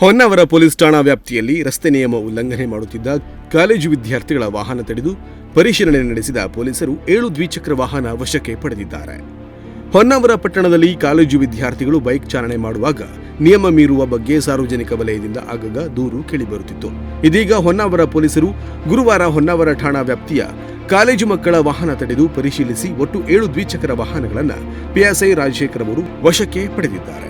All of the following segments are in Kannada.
ಹೊನ್ನಾವರ ಪೊಲೀಸ್ ಠಾಣಾ ವ್ಯಾಪ್ತಿಯಲ್ಲಿ ರಸ್ತೆ ನಿಯಮ ಉಲ್ಲಂಘನೆ ಮಾಡುತ್ತಿದ್ದ ಕಾಲೇಜು ವಿದ್ಯಾರ್ಥಿಗಳ ವಾಹನ ತಡೆದು ಪರಿಶೀಲನೆ ನಡೆಸಿದ ಪೊಲೀಸರು 7 ದ್ವಿಚಕ್ರ ವಾಹನ ವಶಕ್ಕೆ ಪಡೆದಿದ್ದಾರೆ. ಹೊನ್ನಾವರ ಪಟ್ಟಣದಲ್ಲಿ ಕಾಲೇಜು ವಿದ್ಯಾರ್ಥಿಗಳು ಬೈಕ್ ಚಾಲನೆ ಮಾಡುವಾಗ ನಿಯಮ ಮೀರುವ ಬಗ್ಗೆ ಸಾರ್ವಜನಿಕ ವಲಯದಿಂದ ಆಗಾಗ ದೂರು ಕೇಳಿಬರುತ್ತಿತ್ತು. ಇದೀಗ ಹೊನ್ನಾವರ ಪೊಲೀಸರು ಗುರುವಾರ ಹೊನ್ನಾವರ ಠಾಣಾ ವ್ಯಾಪ್ತಿಯ ಕಾಲೇಜು ಮಕ್ಕಳ ವಾಹನ ತಡೆದು ಪರಿಶೀಲಿಸಿ ಒಟ್ಟು 7 ದ್ವಿಚಕ್ರ ವಾಹನಗಳನ್ನು ಪಿಎಸ್ಐ ರಾಜಶೇಖರ್ ಅವರು ವಶಕ್ಕೆ ಪಡೆದಿದ್ದಾರೆ.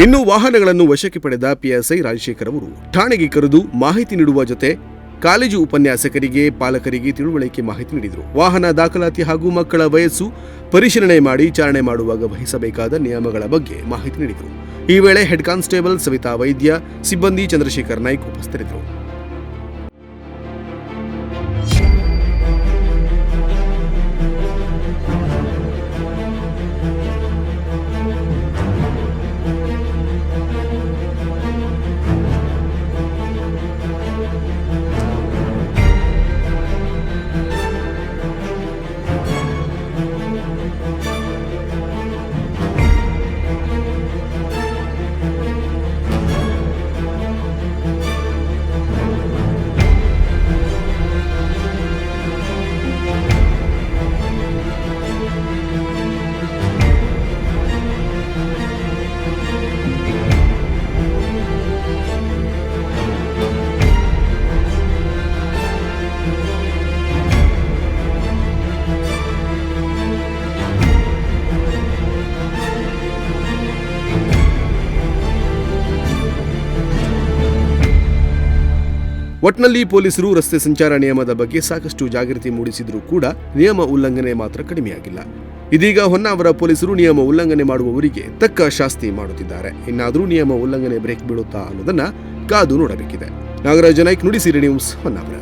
ಇನ್ನು ವಾಹನಗಳನ್ನು ವಶಕ್ಕೆ ಪಡೆದ ಪಿಎಸ್ಐ ರಾಜಶೇಖರ್ ಅವರು ಠಾಣೆಗೆ ಕರೆದು ಮಾಹಿತಿ ನೀಡುವ ಜೊತೆ ಕಾಲೇಜು ಉಪನ್ಯಾಸಕರಿಗೆ, ಪಾಲಕರಿಗೆ ತಿಳುವಳಿಕೆ ಮಾಹಿತಿ ನೀಡಿದರು. ವಾಹನ ದಾಖಲಾತಿ ಹಾಗೂ ಮಕ್ಕಳ ವಯಸ್ಸು ಪರಿಶೀಲನೆ ಮಾಡಿ ಚಾಲನೆ ಮಾಡುವಾಗ ವಹಿಸಬೇಕಾದ ನಿಯಮಗಳ ಬಗ್ಗೆ ಮಾಹಿತಿ ನೀಡಿದರು. ಈ ವೇಳೆ ಹೆಡ್ ಕಾನ್ಸ್ಟೇಬಲ್ ಸವಿತಾ ವೈದ್ಯ, ಸಿಬ್ಬಂದಿ ಚಂದ್ರಶೇಖರ್ ನಾಯ್ಕ್ ಉಪಸ್ಥಿತರಿದ್ದರು. ಒಟ್ನಲ್ಲಿ ಪೊಲೀಸರು ರಸ್ತೆ ಸಂಚಾರ ನಿಯಮದ ಬಗ್ಗೆ ಸಾಕಷ್ಟು ಜಾಗೃತಿ ಮೂಡಿಸಿದ್ರೂ ಕೂಡ ನಿಯಮ ಉಲ್ಲಂಘನೆ ಮಾತ್ರ ಕಡಿಮೆಯಾಗಿಲ್ಲ. ಇದೀಗ ಹೊನ್ನಾವರ ಪೊಲೀಸರು ನಿಯಮ ಉಲ್ಲಂಘನೆ ಮಾಡುವವರಿಗೆ ತಕ್ಕ ಶಾಸ್ತಿ ಮಾಡುತ್ತಿದ್ದಾರೆ. ಇನ್ನಾದರೂ ನಿಯಮ ಉಲ್ಲಂಘನೆ ಬ್ರೇಕ್ ಬೀಳುತ್ತಾ ಅನ್ನೋದನ್ನ ಕಾದು ನೋಡಬೇಕಿದೆ. ನಾಗರಾಜ ನಾಯ್ಕ್, ನುಡಿಸಿರಿ ನ್ಯೂಸ್, ಹೊನ್ನಾವರ.